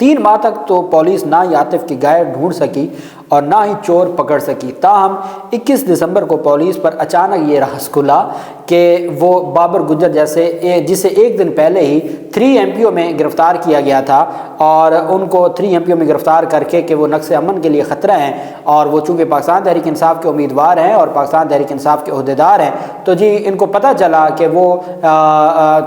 3 ماہ تک تو پولیس نہ ہی عاطف کی گائے ڈھونڈ سکی اور نہ ہی چور پکڑ سکی۔ تاہم 21 دسمبر کو پولیس پر اچانک یہ راز کھلا کہ وہ بابر گجر جسے ایک دن پہلے ہی 3 MPO میں گرفتار کیا گیا تھا، اور ان کو 3 MPO میں گرفتار کر کے کہ وہ نقص امن کے لیے خطرہ ہیں، اور وہ چونکہ پاکستان تحریک انصاف کے امیدوار ہیں اور پاکستان تحریک انصاف کے عہدیدار ہیں، تو جی ان کو پتہ چلا کہ وہ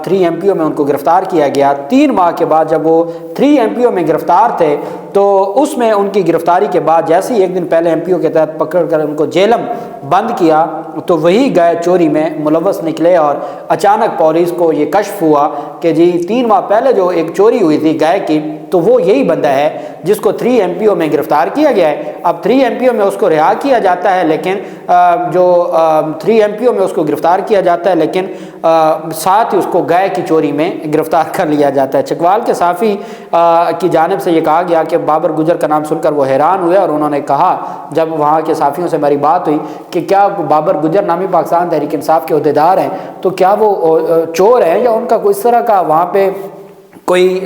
3 MPO میں ان کو گرفتار کیا گیا۔ 3 ماہ کے بعد جب وہ 3 MPO میں گرفتار تھے تو اس میں ان کی گرفتاری کے بعد جیسے ہی ایک دن پہلے MPO کے تحت پکڑ کر ان کو جیلم بند کیا تو وہی گائے چوری میں ملوث نکلے، اور اچانک پولیس کو یہ کشف ہوا کہ جی 3 ماہ پہلے جو ایک چوری ہوئی تھی گائے کی، تو وہ یہی بندہ ہے جس کو 3 MPO میں گرفتار کیا گیا ہے۔ اب 3 MPO میں اس کو رہا کیا جاتا ہے، لیکن 3 MPO میں اس کو گرفتار کیا جاتا ہے، لیکن ساتھ ہی اس کو گائے کی چوری میں گرفتار کر لیا جاتا ہے۔ چکوال کے صحافی کی جانب سے یہ کہا گیا کہ بابر گجر کا نام سن کر وہ حیران ہوئے، اور انہوں نے کہا جب وہاں کے صحافیوں سے ہماری بات ہوئی کہ کیا بابر گجر نامی پاکستان تحریک انصاف کے عہدیدار ہیں، تو کیا وہ چور ہیں یا ان کا کوئی اس طرح کا وہاں پہ کوئی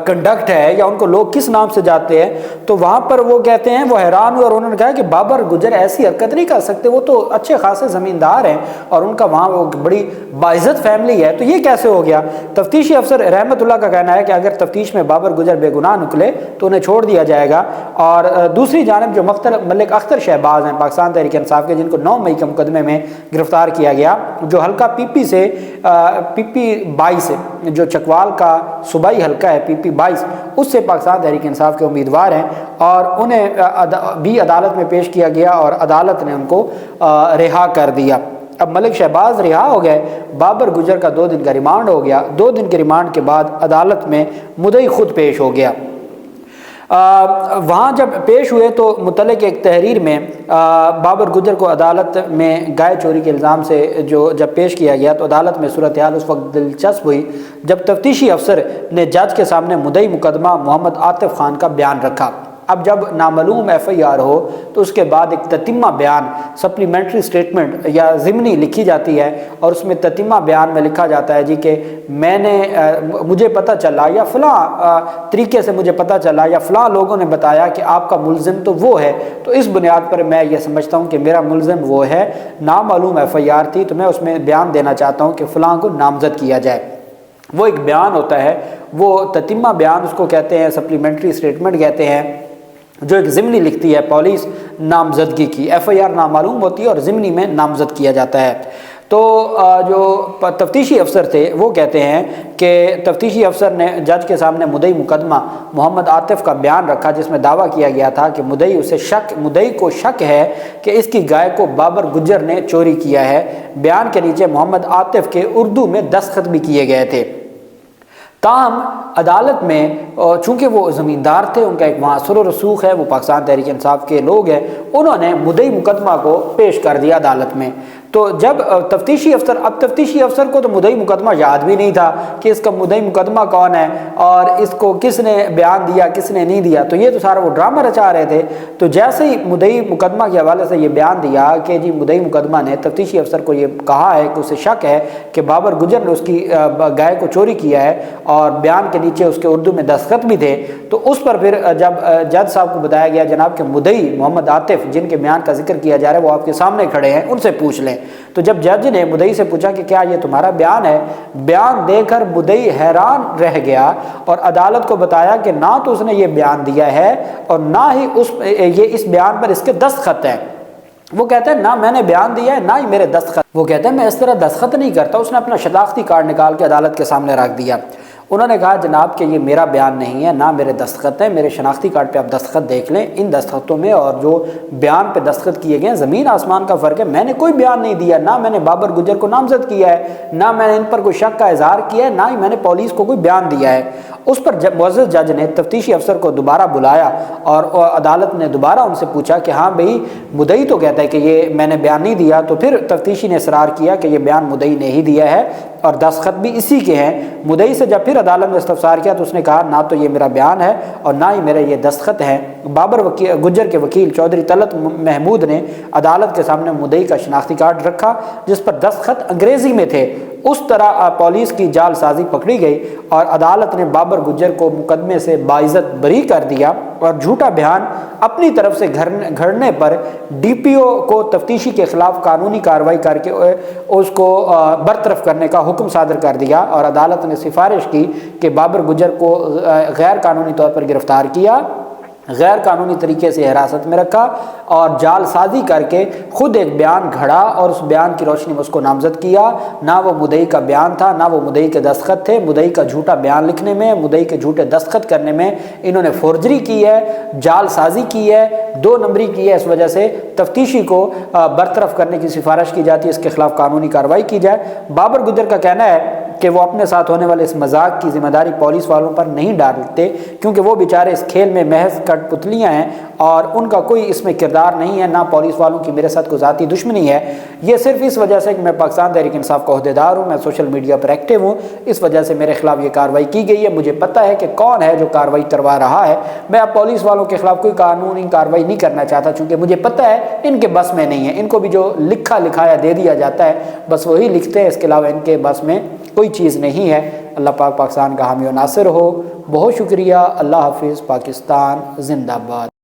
کنڈکٹ ہے یا ان کو لوگ کس نام سے جاتے ہیں، تو وہاں پر وہ کہتے ہیں وہ حیران ہوئے، اور انہوں نے کہا کہ بابر گجر ایسی حرکت نہیں کر سکتے، وہ تو اچھے خاصے زمیندار ہیں اور ان کا وہاں وہ بڑی باعزت فیملی ہے، تو یہ کیسے ہو گیا؟ تفتیشی افسر رحمت اللہ کا کہنا ہے کہ اگر تفتیش میں بابر گجر بے گناہ نکلے تو انہیں چھوڑ دیا جائے گا۔ اور دوسری جانب جو ملک اختر شہباز ہیں پاکستان تحریک انصاف کے، جن کو 9 مئی کے مقدمے میں گرفتار کیا گیا، جو حلقہ PP سے PP 22 جو چکوال کا صوبائی حلقہ ہے PP 22، اس سے پاکستان تحریک انصاف کے امیدوار ہیں، اور انہیں بھی عدالت میں پیش کیا گیا اور عدالت نے ان کو رہا کر دیا۔ اب ملک شہباز رہا ہو گئے، بابر گجر کا 2 دن کا ریمانڈ ہو گیا۔ 2 دن کے ریمانڈ کے بعد عدالت میں مدعی خود پیش ہو گیا۔ وہاں جب پیش ہوئے تو متعلق ایک تحریر میں بابر گجر کو عدالت میں گائے چوری کے الزام سے جب پیش کیا گیا تو عدالت میں صورتحال اس وقت دلچسپ ہوئی جب تفتیشی افسر نے جج کے سامنے مدعی مقدمہ محمد عاطف خان کا بیان رکھا۔ اب جب نامعلوم FIR ہو تو اس کے بعد ایک تتمہ بیان سپلیمنٹری سٹیٹمنٹ یا ضمنی لکھی جاتی ہے، اور اس میں تتمہ بیان میں لکھا جاتا ہے جی کہ مجھے پتہ چلا یا فلاں طریقے سے مجھے پتہ چلا یا فلاں لوگوں نے بتایا کہ آپ کا ملزم تو وہ ہے، تو اس بنیاد پر میں یہ سمجھتا ہوں کہ میرا ملزم وہ ہے۔ نامعلوم FIR تھی تو میں اس میں بیان دینا چاہتا ہوں کہ فلاں کو نامزد کیا جائے۔ وہ ایک بیان ہوتا ہے، وہ تتمہ بیان اس کو کہتے ہیں، سپلیمنٹری سٹیٹمنٹ کہتے ہیں، جو ایک ضمنی لکھتی ہے پولیس نامزدگی کی۔ FIR نامعلوم ہوتی ہے اور ضمنی میں نامزد کیا جاتا ہے۔ تو جو تفتیشی افسر تھے وہ کہتے ہیں کہ تفتیشی افسر نے جج کے سامنے مدعی مقدمہ محمد عاطف کا بیان رکھا، جس میں دعویٰ کیا گیا تھا کہ مدعی کو شک ہے کہ اس کی گائے کو بابر گجر نے چوری کیا ہے۔ بیان کے نیچے محمد عاطف کے اردو میں دستخط بھی کیے گئے تھے۔ تاہم عدالت میں چونکہ وہ زمیندار تھے، ان کا ایک وہاں اثر و رسوخ ہے، وہ پاکستان تحریک انصاف کے لوگ ہیں، انہوں نے مدعی مقدمہ کو پیش کر دیا عدالت میں۔ تو جب تفتیشی افسر کو تو مدعی مقدمہ یاد بھی نہیں تھا کہ اس کا مدعی مقدمہ کون ہے اور اس کو کس نے بیان دیا کس نے نہیں دیا، تو یہ تو سارا وہ ڈرامہ رچا رہے تھے۔ تو جیسے ہی مدعی مقدمہ کے حوالے سے یہ بیان دیا کہ جی مدعی مقدمہ نے تفتیشی افسر کو یہ کہا ہے کہ اسے شک ہے کہ بابر گجر نے اس کی گائے کو چوری کیا ہے، اور بیان کے نیچے اس کے اردو میں دستخط بھی تھے، تو اس پر پھر جب جج صاحب کو بتایا گیا جناب کہ مدعی محمد عاطف جن کے بیان کا ذکر کیا جا رہا ہے وہ آپ کے سامنے کھڑے ہیں، ان سے پوچھ لیں۔ تو جب جج نے مدعی سے پوچھا کہ کیا یہ تمہارا بیان ہے، بیان دے کر مدعی حیران رہ گیا اور عدالت کو بتایا کہ نہ تو اس نے یہ بیان دیا ہے اور نہ ہی اس بیان پر اس کے دستخط ہیں۔ وہ کہتا ہے نہ میں نے بیان دیا ہے نہ ہی میرے دستخط۔ وہ کہتا ہے میں اس طرح دستخط نہیں کرتا۔ اس نے اپنا شناختی کارڈ نکال کے عدالت کے سامنے رکھ دیا۔ انہوں نے کہا جناب کہ یہ میرا بیان نہیں ہے، نہ میرے دستخط ہیں، میرے شناختی کارڈ پہ آپ دستخط دیکھ لیں، ان دستخطوں میں اور جو بیان پہ دستخط کیے گئے زمین آسمان کا فرق ہے۔ میں نے کوئی بیان نہیں دیا، نہ میں نے بابر گجر کو نامزد کیا ہے، نہ میں نے ان پر کوئی شک کا اظہار کیا ہے، نہ ہی میں نے پولیس کو کوئی بیان دیا ہے۔ اس پر معزز جج نے تفتیشی افسر کو دوبارہ بلایا اور عدالت نے دوبارہ ان سے پوچھا کہ ہاں بھئی مدعی تو کہتا ہے کہ یہ میں نے بیان نہیں دیا، تو پھر تفتیشی نے اصرار کیا کہ یہ بیان مدعی نے ہی دیا ہے، اور دستخط بھی اسی کے ہیں۔ مدعی سے جب پھر عدالت نے استفسار کیا تو اس نے کہا نہ تو یہ میرا بیان ہے اور نہ ہی میرا یہ دستخط ہے۔ بابر گجر کے وکیل چودھری طلعت محمود نے عدالت کے سامنے مدعی کا شناختی کارڈ رکھا جس پر دستخط انگریزی میں تھے۔ اس طرح پولیس کی جال سازی پکڑی گئی اور عدالت نے بابر گجر کو مقدمے سے باعزت بری کر دیا اور جھوٹا بیان اپنی طرف سے گھڑنے پر ڈی پی او کو تفتیشی کے خلاف قانونی کارروائی کر کے اس کو برطرف کرنے کا حکم صادر کر دیا اور عدالت نے سفارش کی کہ بابر گجر کو غیر قانونی طور پر گرفتار کیا، غیر قانونی طریقے سے حراست میں رکھا اور جال سازی کر کے خود ایک بیان گھڑا اور اس بیان کی روشنی میں اس کو نامزد کیا۔ نہ وہ مدعی کا بیان تھا، نہ وہ مدعی کے دستخط تھے۔ مدعی کا جھوٹا بیان لکھنے میں، مدعی کے جھوٹے دستخط کرنے میں انہوں نے فورجری کی ہے، جال سازی کی ہے، 2 نمبری کی ہے۔ اس وجہ سے تفتیشی کو برطرف کرنے کی سفارش کی جاتی ہے، اس کے خلاف قانونی کارروائی کی جائے۔ بابر گجر کا کہنا ہے کہ وہ اپنے ساتھ ہونے والے اس مذاق کی ذمہ داری پولیس والوں پر نہیں ڈالتے کیونکہ وہ بیچارے اس کھیل میں محض کٹ پتلیاں ہیں اور ان کا کوئی اس میں کردار نہیں ہے، نہ پولیس والوں کی میرے ساتھ کوئی ذاتی دشمنی ہے۔ یہ صرف اس وجہ سے کہ میں پاکستان تحریک انصاف کا عہدیدار ہوں، میں سوشل میڈیا پر ایکٹیو ہوں، اس وجہ سے میرے خلاف یہ کارروائی کی گئی ہے۔ مجھے پتہ ہے کہ کون ہے جو کارروائی کروا رہا ہے۔ میں اب پولیس والوں کے خلاف کوئی قانونی کارروائی نہیں کرنا چاہتا چونکہ مجھے پتہ ہے ان کے بس میں نہیں ہے۔ ان کو بھی جو لکھا لکھایا دے دیا جاتا ہے بس وہی لکھتے ہیں، اس کے علاوہ ان کے بس میں کوئی چیز نہیں ہے۔ اللہ پاک پاکستان کا حامی و ناصر ہو۔ بہت شکریہ۔ اللہ حافظ۔ پاکستان زندہ باد۔